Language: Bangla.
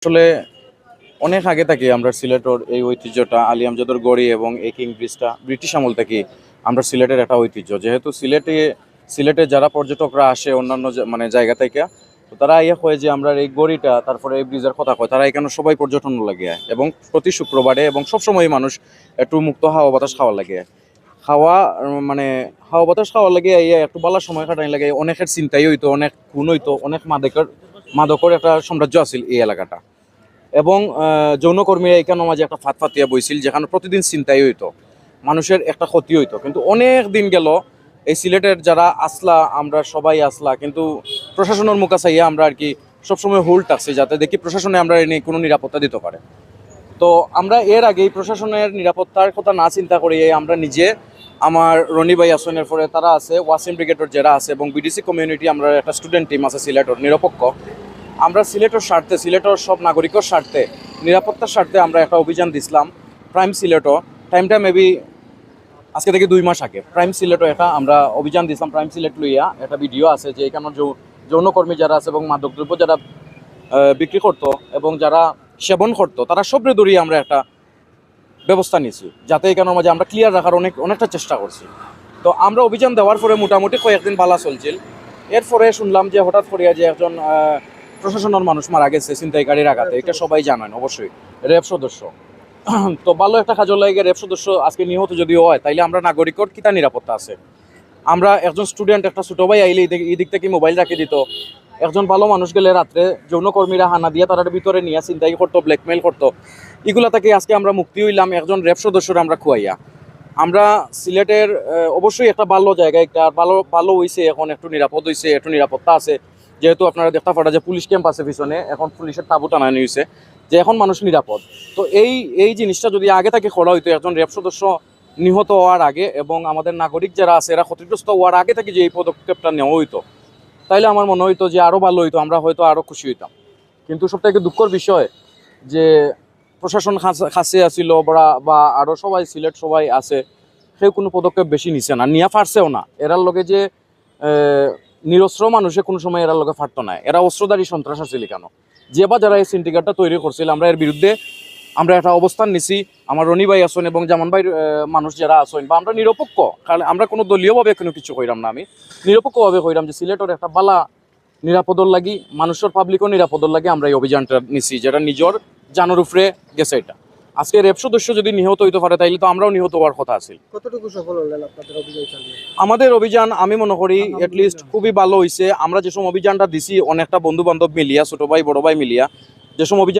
আসলে অনেক আগে থেকে আমরা সিলেটের এই ঐতিহ্যটা আলী আমজাদের গড়ি এবং এই কিং ব্রিজটা ব্রিটিশ আমল থেকে আমরা সিলেটের একটা ঐতিহ্য, যেহেতু সিলেটে যারা পর্যটকরা আসে অন্যান্য মানে জায়গা থেকে, তো তারা ইয়ে হয় যে আমরা এই গড়িটা তারপরে এই ব্রিজের কথা কয়, তারা এখানে সবাই পর্যটন লাগে এবং প্রতি শুক্রবারে এবং সবসময় মানুষ একটু মুক্ত হাওয়া বাতাস খাওয়া লাগে। খাওয়া মানে হাওয়া বাতাস খাওয়ার লাগে একটু বালা সময় কাটাই লাগে, অনেকের চিন্তাই হইতো, অনেক খুন হইতো, অনেক মাদকের একটা সাম্রাজ্য আছিল এই এলাকাটা। এবং যৌনকর্মীরা এখানে মাঝে একটা ফাতফাতিয়া বইছিল, যেখানে প্রতিদিন চিন্তাই হইতো, মানুষের একটা ক্ষতি হইতো। কিন্তু অনেক দিন গেল এই সিলেটের যারা আসলা, আমরা সবাই আসলা, কিন্তু প্রশাসনের মুখে চাইয়া আমরা আর কি সবসময় হোল্ড থাকছি, যাতে দেখি প্রশাসনে আমরা এনে কোনো নিরাপত্তা দিতে পারে। তো আমরা এর আগেই প্রশাসনের নিরাপত্তার কথা না চিন্তা করি আমরা নিজে, আমার রনি ভাই আসনের পরে তারা আছে, ওয়াসিম ব্রিগেডের যারা আছে এবং বিডিসি কমিউনিটি, আমরা একটা স্টুডেন্ট টিম আছে সিলেটের নিরপেক্ষ, আমরা সিলেটের স্বার্থে, সিলেটের সব নাগরিকের স্বার্থে, নিরাপত্তার স্বার্থে আমরা একটা অভিযান দিছিলাম প্রাইম সিলেটও। টাইমটা মেবি আজকে থেকে 2 মাস আগে প্রাইম সিলেটও একটা আমরা অভিযান দিছিলাম। প্রাইম সিলেট লইয়া একটা ভিডিও আছে যে এখানে যৌনকর্মী যারা আছে এবং মাদকদ্রব্য যারা বিক্রি করতো এবং যারা সেবন করতো, তারা সবরে দৌড়িয়ে আমরা একটা ব্যবস্থা নিয়েছি, যাতে এখানের মাঝে আমরা ক্লিয়ার রাখার অনেকটা চেষ্টা করছি। তো আমরা অভিযান দেওয়ার পরে মোটামুটি কয়েকদিন ভালো চলছিল। এরপরে শুনলাম যে হঠাৎ করিয়া যে একজন প্রশাসনের মানুষ মারা গেছে ছিনতাইকারীর আঘাতে, এটা সবাই জানেন অবশ্যই, র্যাব সদস্য। তো ভালো একটা কাজের লাগে র্যাব সদস্য আজকে নিহত যদিও হয়, তাইলে আমরা নাগরিকর কিতা নিরাপত্তা আছে? আমরা একজন স্টুডেন্ট, একটা ছোটো ভাই আইলে এই দিক থেকে মোবাইল রাখি দিত, একজন ভালো মানুষ গেলে রাত্রে যৌনকর্মীরা হানা দিয়ে তার ভিতরে নিয়ে চিন্তাই করতো, ব্ল্যাকমেইল করতো, এগুলা থেকে আজকে আমরা মুক্তি হইলাম একজন র্যাব সদস্যর আমরা খুয়াইয়া। আমরা সিলেটের অবশ্যই একটা ভালো জায়গা, একটা ভালো হয়েছে, এখন একটু নিরাপদ হয়েছে, একটু নিরাপত্তা আছে, যেহেতু আপনারা দেখতে পারা যে পুলিশ ক্যাম্প আছে পিছনে, এখন পুলিশের তাবু টানানো হয়েছে, যে এখন মানুষ নিরাপদ। তো এই জিনিসটা যদি আগে থেকে করা হইতো, একজন র্যাব সদস্য নিহত হওয়ার আগে এবং আমাদের নাগরিক যারা আছে এরা ক্ষতিগ্রস্ত হওয়ার আগে থেকে যে এই পদক্ষেপটা নেওয়া হইতো, তাইলে আমার মনে হইতো যে আরও ভালো হইতো, আমরা হয়তো আরও খুশি হইতাম। কিন্তু সবথেকে দুঃখের বিষয় যে প্রশাসন খাসে আসিল বা আরও সবাই সিলেট সবাই আছে, সেই কোনো পদক্ষেপ বেশি নিছে না, নিয়া পারছেও না। এরার লগে যে নিরস্ত্র মানুষে কোনো সময় এরার লগে ফাটতো না, এরা অস্ত্রধারী সন্ত্রাস আছিল কেন, যে বা যারা এই সিন্ডিকেটটা তৈরি করছিল, আমরা এর বিরুদ্ধে আমরা একটা অবস্থান নিছি। আমার রনি ভাই আসেন এবং জামান ভাই মানুষ যারা আসেন, বা আমরা নিরপেক্ষ, কারণ আমরা কোনো দলীয়ভাবে কোনো কিছু কইরাম না, আমি নিরপেক্ষভাবে কইরাম যে সিলেটের একটা বালা নিরাপদর লাগি, মানুষের পাবলিকও নিরাপদর লাগি আমরা এই অভিযানটা নিছি, যেটা নিজের জানোর উপরে গেছে। এটা আজকে র্যাব সদস্য যদি নিহত হইতে পারে, তাইলে তো আমরাও নিহত হওয়ার কথা আছে। কতটুকু সফল হলেন আপনাদের অভিযান চালিয়ে? আমাদের অভিযান আমি মনে করি এটলিস্ট খুবই ভালো হয়েছে। আমরা যেসব অভিযানটা দিছি অনেকটা বন্ধু বান্ধব মিলিয়া, ছোট ভাই বড় ভাই মিলিয়া যেসব অভিযান